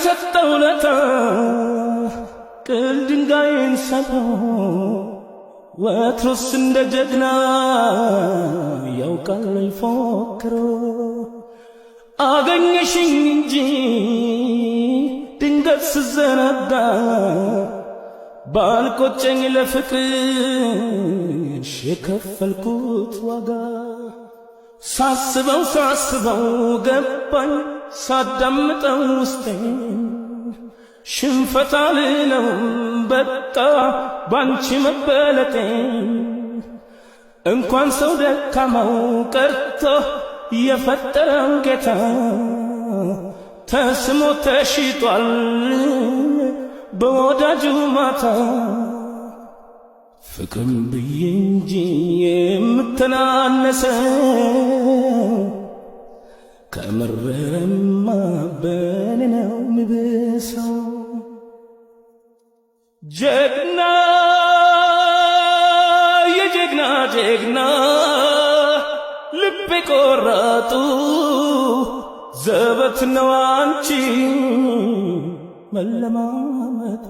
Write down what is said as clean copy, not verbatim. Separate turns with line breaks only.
ለሰጠው ለታ ቅል ድንጋይን ሰብሮ ወትሮስ እንደ ጀግና ያውቃል ይፎክሮ አገኘሽኝ እንጂ ድንገት ስዘናጋ ባልቆጨኝ ለፍቅርሽ የከፈልኩት ዋጋ ሳስበው ገባኝ ሳዳምጠው ውስጤን ሽንፈት አልለውም በቃ ባንቺ መበለጤን እንኳን ሰው ደካማው ቀርቶ የፈጠረው ጌታ ተስሞ ተሽጧል በወዳጁ ማታ ፍቅርም ብዬ እንጂ የምተናነሰው ከመረረማ በኔ ነው የሚብሰው። ጀግና የጀግና ጀግና ልቤ ቆራጡ ዘበት ነው አንቺ መለማመጡ